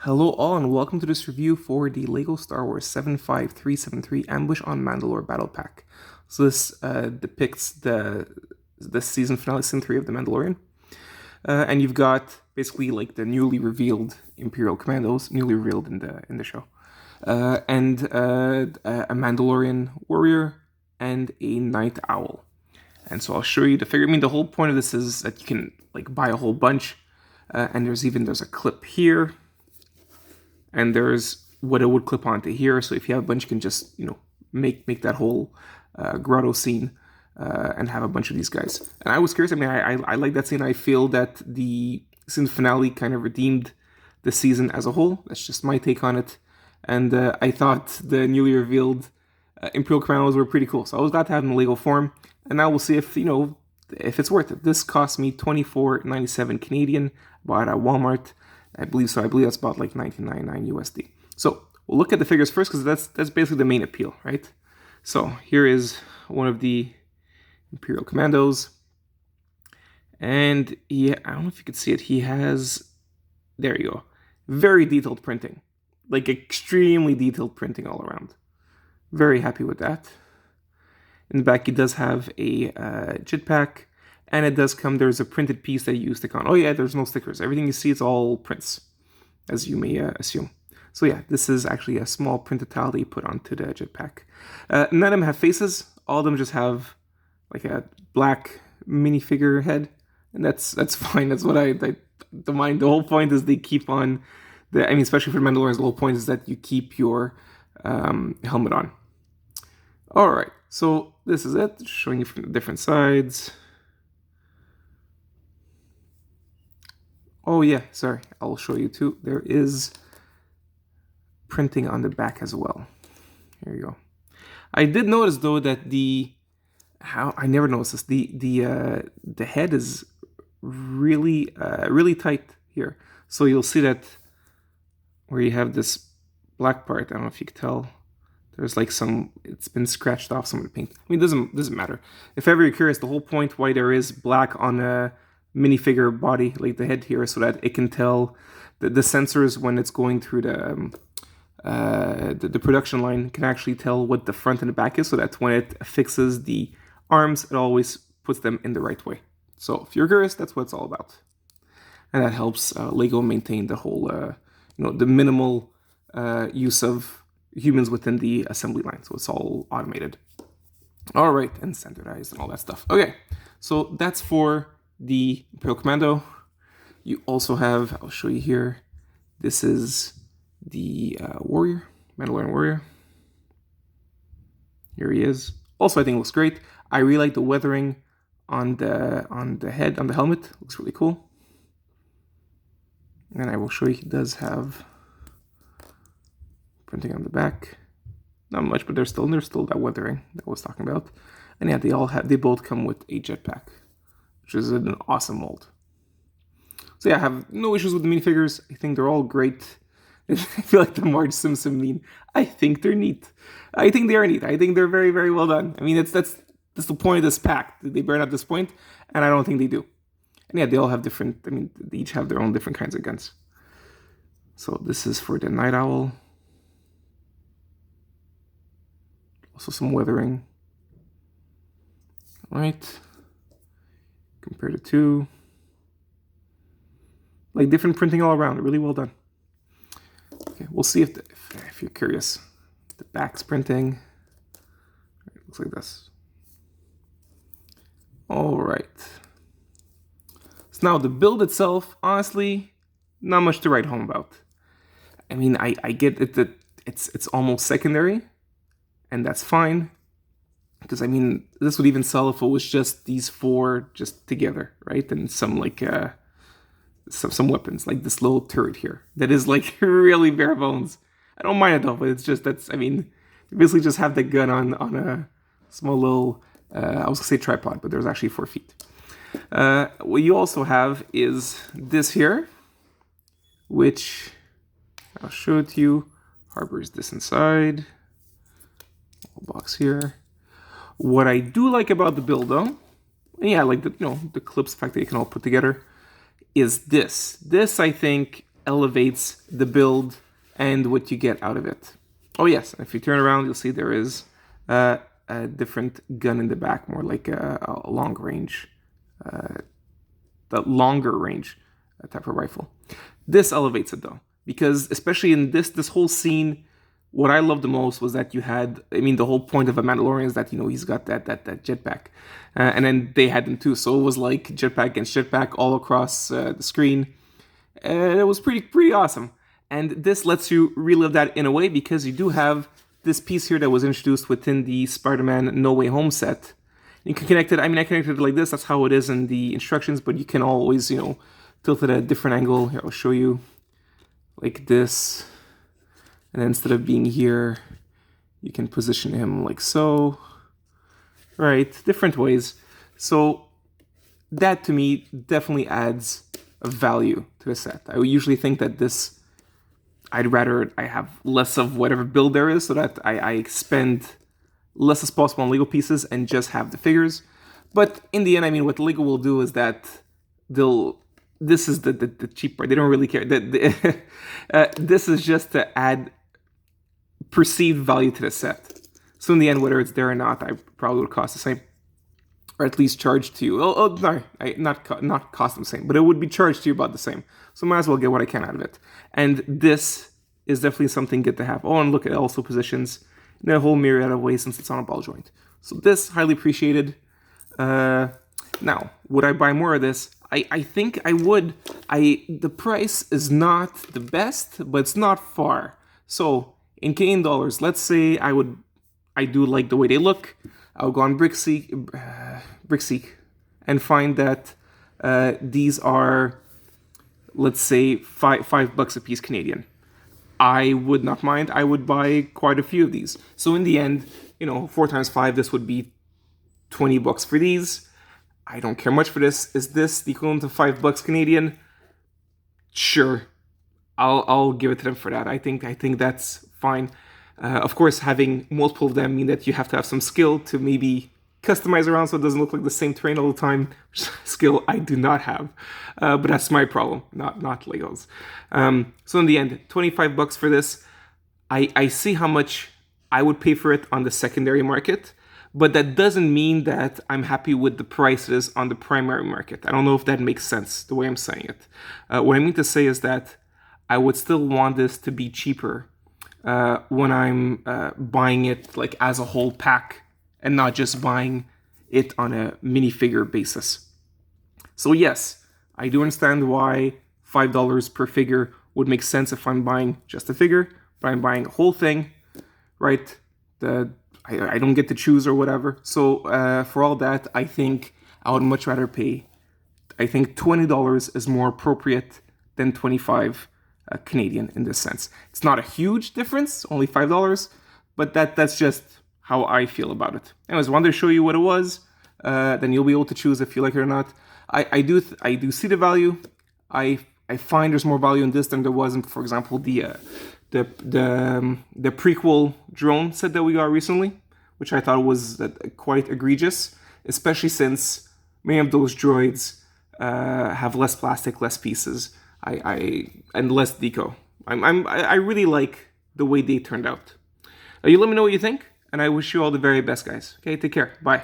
Hello all and welcome to this review for the LEGO Star Wars 75373 Ambush on Mandalore Battle Pack. So this depicts the season finale, season 3 of The Mandalorian. And you've got basically like the newly revealed Imperial Commandos, newly revealed in the show. And a Mandalorian warrior and a Night Owl. And so I'll show you the figure. I mean, the whole point of this is that you can like buy a whole bunch. And there's a clip here. And there's what it would clip onto here. So if you have a bunch, you can just, make that whole grotto scene and have a bunch of these guys. And I was curious. I mean, I like that scene. I feel that the season finale kind of redeemed the season as a whole. That's just my take on it. And I thought the newly revealed Imperial Commandos were pretty cool. So I was glad to have them in Lego form. And now we'll see if it's worth it. This cost me $24.97 Canadian. Bought at Walmart. I believe so. I believe that's about like $19.99 USD. So we'll look at the figures first because that's basically the main appeal, right? So here is one of the Imperial Commandos. And I don't know if you can see it. He has, there you go, very detailed printing. Like extremely detailed printing all around. Very happy with that. In the back, he does have a jetpack. And it does come, there's a printed piece that you stick on. Oh yeah, there's no stickers. Everything you see, it's all prints, as you may assume. So yeah, this is actually a small printed tile that you put onto the jetpack. None of them have faces. All of them just have like a black minifigure head. And that's fine. That's what I don't mind. The whole point is they keep on, especially for Mandalorians, the whole point is that you keep your helmet on. All right, so this is it. Showing you from the different sides. Oh yeah, sorry, I'll show you too. There is printing on the back as well. Here you go. I did notice though that I never noticed this. The head is really really tight here. So you'll see that where you have this black part. I don't know if you can tell. There's like it's been scratched off some of the paint. I mean, it doesn't matter. If ever you're curious, the whole point why there is black on a minifigure body, like the head here, so that it can tell the sensors when it's going through the production line can actually tell what the front and the back is, so that when it fixes the arms, it always puts them in the right way. So if you're curious, that's what it's all about, and that helps Lego maintain the whole, the minimal use of humans within the assembly line. So it's all automated. All right, and standardized and all that stuff. Okay, so that's for the Imperial Commando. You also have, I'll show you here, this is the warrior, Mandalorian warrior. Here he is. Also, I think it looks great. I really like the weathering on the head, on the helmet. Looks really cool. And I will show you, he does have printing on the back. Not much, but there's still that weathering that I was talking about. And yeah, they both come with a jetpack, which is an awesome mold. So yeah, I have no issues with the minifigures. I think they're all great. I feel like the Marge Simpson meme. I think they're neat. I think they are neat. I think they're very, very well done. I mean, that's the point of this pack. They burn at this point, and I don't think they do. And yeah, they all have different, they each have their own different kinds of guns. So this is for the Night Owl. Also some weathering. All right. Compare the two. Like different printing all around. Really well done. Okay, we'll see if you're curious. The back's printing. It looks like this. All right. So now the build itself, honestly, not much to write home about. I mean, I get it that it's almost secondary, and that's fine. Because, I mean, this would even sell if it was just these four just together, right? And some, like, some weapons, like this little turret here. That is, like, really bare bones. I don't mind it, though, but it's just, you basically just have the gun on a small little, I was going to say tripod, but there's actually 4 feet. What you also have is this here, which, I'll show it to you, harbors this inside. Little box here. What I do like about the build, though, yeah, like the clips, the fact that you can all put together, is this. This, I think, elevates the build and what you get out of it. Oh yes, if you turn around, you'll see there is a different gun in the back, more like a long range, the longer range type of rifle. This elevates it though, because especially in this whole scene, what I loved the most was that you had, I mean, the whole point of a Mandalorian is that, you know, he's got that jetpack. And then they had them too. So it was like jetpack against jetpack all across the screen. And it was pretty awesome. And this lets you relive that in a way because you do have this piece here that was introduced within the Spider-Man No Way Home set. You can connect it, I mean, I connected it like this. That's how it is in the instructions, but you can always, you know, tilt it at a different angle. Here, I'll show you like this. And then instead of being here, you can position him like so. Right, different ways. So that to me definitely adds a value to the set. I would usually think that this, I'd rather I have less of whatever build there is so that I spend less as possible on Lego pieces and just have the figures. But in the end, I mean, what Lego will do is that this is the cheap part. They don't really care. This is just to add perceived value to the set. So in the end, whether it's there or not, I probably would cost the same, or at least charge to you. No, not cost the same, but it would be charged to you about the same. So might as well get what I can out of it. And this is definitely something good to have. Oh, and look, it also positions in a whole myriad of ways since it's on a ball joint. So this, highly appreciated. Now, would I buy more of this? I think I would. The price is not the best, but it's not far. So in Canadian dollars, let's say I do like the way they look. I'll go on Brickseek and find that these are, let's say, $5 a piece Canadian. I would not mind. I would buy quite a few of these. So in the end, you know, 4 times 5, this would be $20 for these. I don't care much for this. Is this the equivalent of $5 Canadian? Sure, I'll give it to them for that. I think that's fine. Of course, having multiple of them mean that you have to have some skill to maybe customize around so it doesn't look like the same terrain all the time. Skill I do not have, but that's my problem, not Legos. So in the end, $25 for this. I see how much I would pay for it on the secondary market, but that doesn't mean that I'm happy with the prices on the primary market. I don't know if that makes sense, the way I'm saying it. What I mean to say is that I would still want this to be cheaper when I'm buying it like as a whole pack and not just buying it on a minifigure basis. So yes, I do understand why $5 per figure would make sense if I'm buying just a figure, but I'm buying a whole thing, right? I don't get to choose or whatever. So for all that, I think I would much rather pay. I think $20 is more appropriate than 25 Canadian in this sense. It's not a huge difference, only $5, but that's just how I feel about it. Anyways, I wanted to show you what it was. Then you'll be able to choose if you like it or not. I do see the value. I find there's more value in this than there was in, for example, the prequel drone set that we got recently, which I thought was quite egregious, especially since many of those droids have less plastic, less pieces, and less deco. I really like the way they turned out. You let me know what you think, and I wish you all the very best, guys. Okay, take care. Bye.